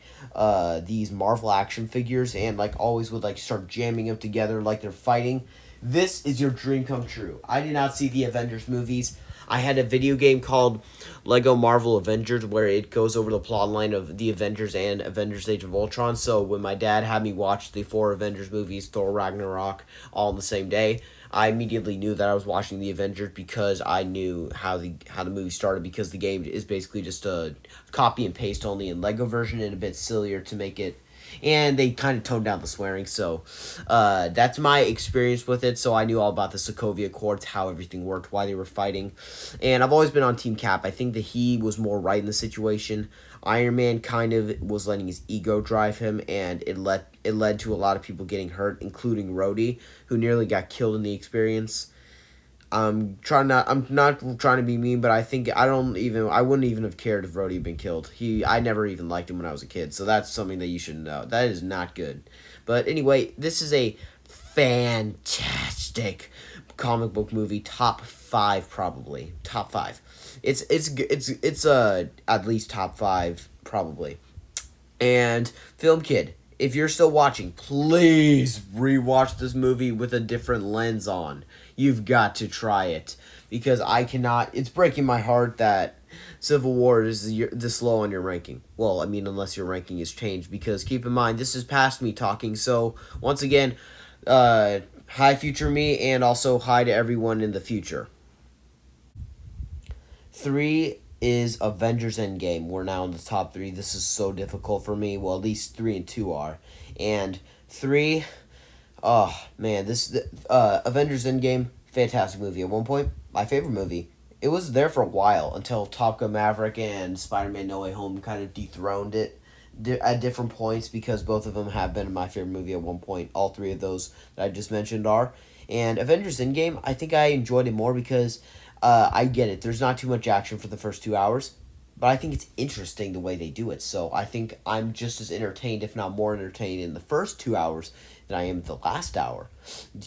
these Marvel action figures, and, like, always would, like, start jamming them together like they're fighting, this is your dream come true. I did not see the Avengers movies. I had a video game called Lego Marvel Avengers where it goes over the plot line of the Avengers and Avengers Age of Ultron. So when my dad had me watch the 4 Avengers movies, Thor Ragnarok, all on the same day, I immediately knew that I was watching the Avengers because I knew how the movie started, because the game is basically just a copy and paste only in Lego version and a bit sillier to make it. And they kind of toned down the swearing, so that's my experience with it. So I knew all about the Sokovia Accords, how everything worked, why they were fighting. And I've always been on Team Cap. I think that he was more right in the situation. Iron Man kind of was letting his ego drive him, and it led to a lot of people getting hurt, including Rhodey, who nearly got killed in the experience. I'm not trying to be mean, but I think I wouldn't even have cared if Rhodey had been killed. I never even liked him when I was a kid, so that's something that you should know. That is not good. But anyway, this is a fantastic comic book movie, top 5 probably. Top 5. It's at least top 5 probably. And Film Kid, if you're still watching, please rewatch this movie with a different lens on. You've got to try it, because I cannot. It's breaking my heart that Civil War is this low on your ranking. Well, I mean, unless your ranking is changed, because keep in mind, this is past me talking. So, once again, hi future me, and also hi to everyone in the future. 3 is Avengers Endgame. We're now in the top 3. This is so difficult for me. Well, at least 3 and 2 are. And 3... oh, man, Avengers Endgame, fantastic movie. At one point, my favorite movie. It was there for a while until Top Gun Maverick and Spider-Man No Way Home kind of dethroned it at different points, because both of them have been my favorite movie at one point. All 3 of those that I just mentioned are. And Avengers Endgame, I think I enjoyed it more because I get it. There's not too much action for the first 2 hours, but I think it's interesting the way they do it. So I think I'm just as entertained, if not more entertained, in the first 2 hours than I am the last hour.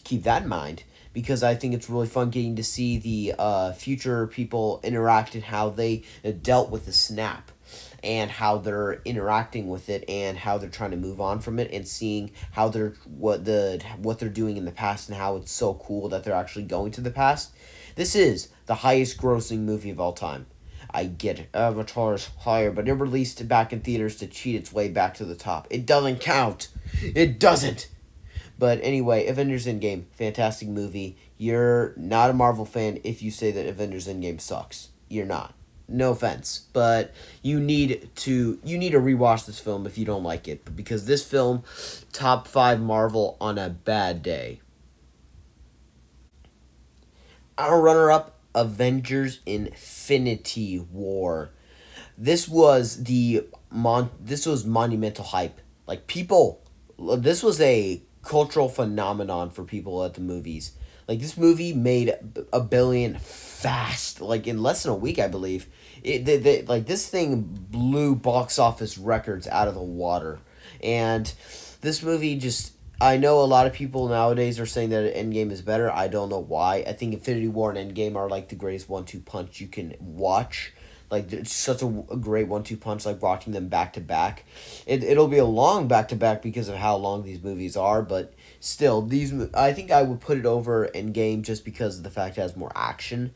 Keep that in mind, because I think it's really fun getting to see the future people interact and how they dealt with the snap, and how they're interacting with it, and how they're trying to move on from it, and seeing how what they're doing in the past, and how it's so cool that they're actually going to the past. This is the highest grossing movie of all time. I get it. Avatar is higher, but it released back in theaters to cheat its way back to the top. It doesn't count. It doesn't. But anyway, Avengers Endgame, fantastic movie. You're not a Marvel fan if you say that Avengers Endgame sucks. You're not. No offense, but you need to rewatch this film if you don't like it, because this film, top 5 Marvel on a bad day. Our runner-up, Avengers Infinity War. This was monumental hype. Like, people, this was a cultural phenomenon for people at the movies. Like, this movie made $1 billion fast, like in less than a week, I believe. This thing blew box office records out of the water. And this movie just, I know a lot of people nowadays are saying that Endgame is better. I don't know why. I think Infinity War and Endgame are like the greatest 1-2 punch you can watch. Like, it's such a great 1-2 punch, like watching them back to back. It'll be a long back to back because of how long these movies are, but still, I think I would put it over Endgame just because of the fact it has more action.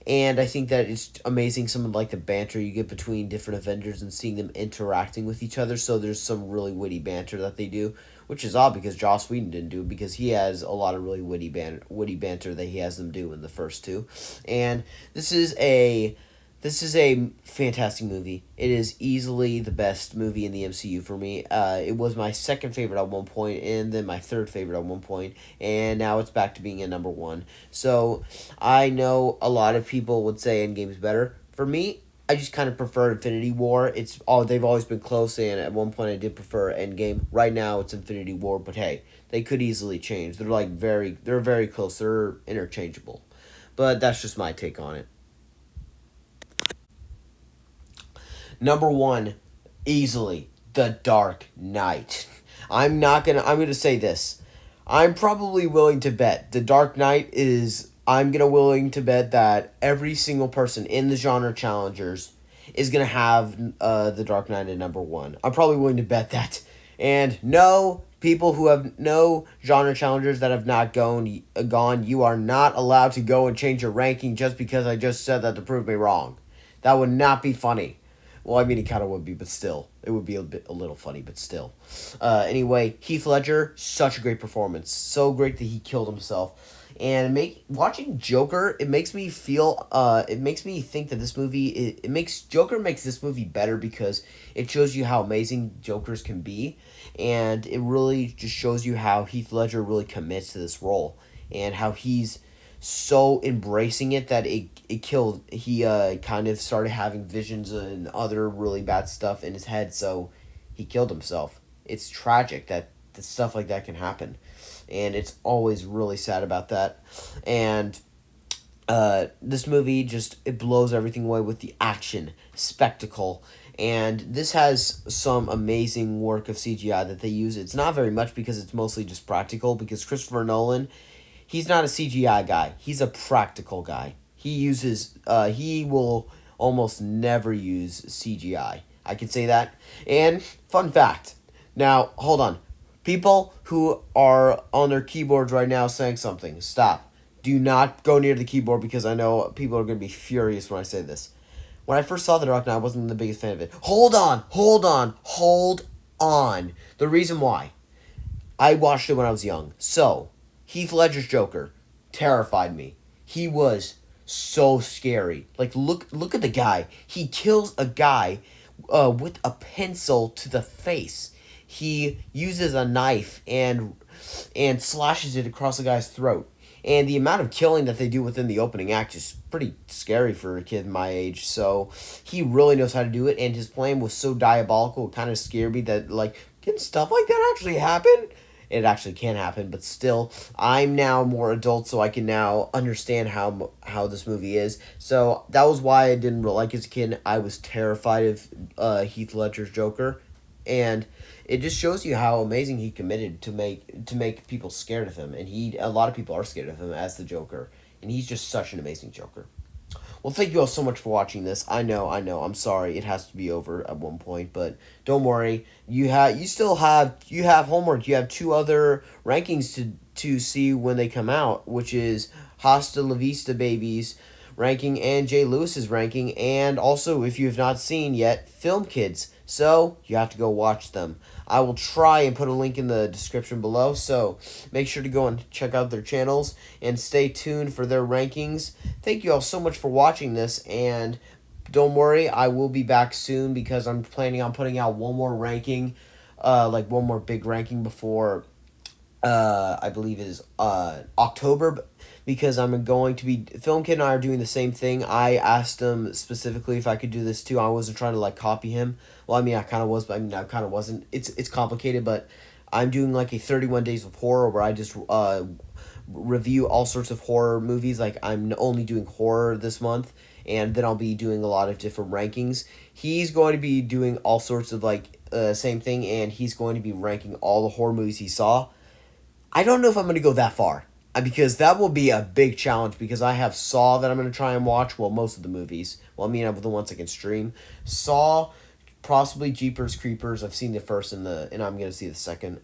And I think that it's amazing, some of like the banter you get between different Avengers and seeing them interacting with each other. So there's some really witty banter that they do, which is odd because Joss Whedon didn't do it, because he has a lot of really witty banter that he has them do in the first two. And this is a fantastic movie. It is easily the best movie in the MCU for me. It was my second favorite at one point, and then my third favorite at one point, and now it's back to being a number one. So I know a lot of people would say Endgame is better. For me, I just kind of prefer Infinity War. They've always been close, and at one point I did prefer Endgame. Right now it's Infinity War, but hey, they could easily change. They're very close. They're interchangeable. But that's just my take on it. Number 1, easily, The Dark Knight. I'm gonna say this. I'm probably willing to bet The Dark Knight willing to bet that every single person in the genre challengers is gonna have The Dark Knight at number 1. I'm probably willing to bet that. And no, people who have no genre challengers that have not gone, you are not allowed to go and change your ranking just because I just said that to prove me wrong. That would not be funny. Well, I mean, it kind of would be, but still. It would be a little funny, but still. Anyway, Heath Ledger, such a great performance. So great that he killed himself. And watching Joker, it makes me feel, it makes me think that this movie, Joker makes this movie better because it shows you how amazing Jokers can be. And it really just shows you how Heath Ledger really commits to this role. And how he's so embracing it that he kind of started having visions and other really bad stuff in his head, so he killed himself. It's tragic that stuff like that can happen, and it's always really sad about that. And this movie it blows everything away with the action, spectacle, and this has some amazing work of CGI that they use. It's not very much because it's mostly just practical, because Christopher Nolan, he's not a CGI guy. He's a practical guy. He will almost never use CGI. I can say that. And fun fact. Now, hold on. People who are on their keyboards right now saying something, stop. Do not go near the keyboard, because I know people are going to be furious when I say this. When I first saw The Dark Knight, I wasn't the biggest fan of it. Hold on. The reason why. I watched it when I was young. So, Heath Ledger's Joker terrified me. He was so scary. Like, look at the guy. He kills a guy with a pencil to the face. He uses a knife and slashes it across the guy's throat. And the amount of killing that they do within the opening act is pretty scary for a kid my age. So he really knows how to do it, and his plan was so diabolical, it kind of scared me that, like, can stuff like that actually happen? It actually can happen, but still, I'm now more adult, so I can now understand how this movie is. So that was why I didn't really like it as a kid. I was terrified of Heath Ledger's Joker, and it just shows you how amazing he committed to make people scared of him, and a lot of people are scared of him as the Joker, and he's just such an amazing Joker. Well, thank you all so much for watching this. I know. I'm sorry it has to be over at one point, but don't worry. You have homework. You have 2 other rankings to see when they come out, which is Hasta La Vista Babies ranking and Jay Lewis's ranking, and also, if you have not seen yet, Film Kids. So you have to go watch them. I will try and put a link in the description below, so make sure to go and check out their channels and stay tuned for their rankings. Thank you all so much for watching this, and don't worry, I will be back soon because I'm planning on putting out one more ranking, like one more big ranking before I believe is October, because I'm going to be, Film Kid and I are doing the same thing. I asked him specifically if I could do this too. I wasn't trying to like copy him. Well, I mean, I kind of was, but I mean, I kind of wasn't. It's complicated, but I'm doing like a 31 Days of Horror where I just review all sorts of horror movies. Like, I'm only doing horror this month, and then I'll be doing a lot of different rankings. He's going to be doing all sorts of like same thing, and he's going to be ranking all the horror movies he saw. I don't know if I'm going to go that far, because that will be a big challenge, because I have Saw that I'm going to try and watch, well, most of the movies. Well, I mean, I have the ones I can stream. Saw, possibly Jeepers Creepers. I've seen the first and I'm going to see the second.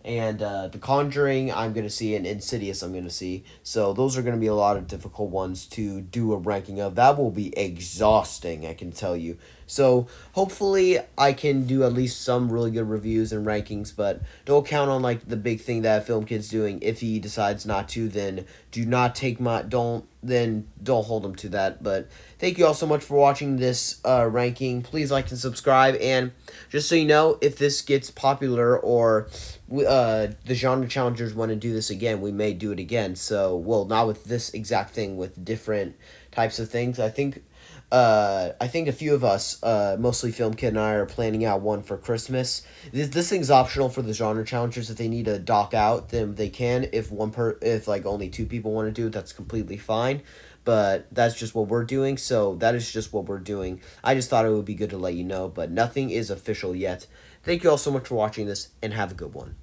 And The Conjuring, I'm going to see, and Insidious, I'm going to see. So those are going to be a lot of difficult ones to do a ranking of. That will be exhausting, I can tell you. So hopefully I can do at least some really good reviews and rankings, but don't count on like the big thing that Film Kid's doing. If he decides not to, then don't hold him to that. But thank you all so much for watching this ranking. Please like and subscribe, and just so you know, if this gets popular or the genre challengers want to do this again, we may do it again. So, well, not with this exact thing, with different types of things. I think a few of us, mostly Film Kid and I, are planning out one for Christmas. This thing's optional for the genre challengers. If they need to dock out, then they can. If like only 2 people want to do it, that's completely fine. But that's just what we're doing, so that is just what we're doing. I just thought it would be good to let you know, but nothing is official yet. Thank you all so much for watching this, and have a good one.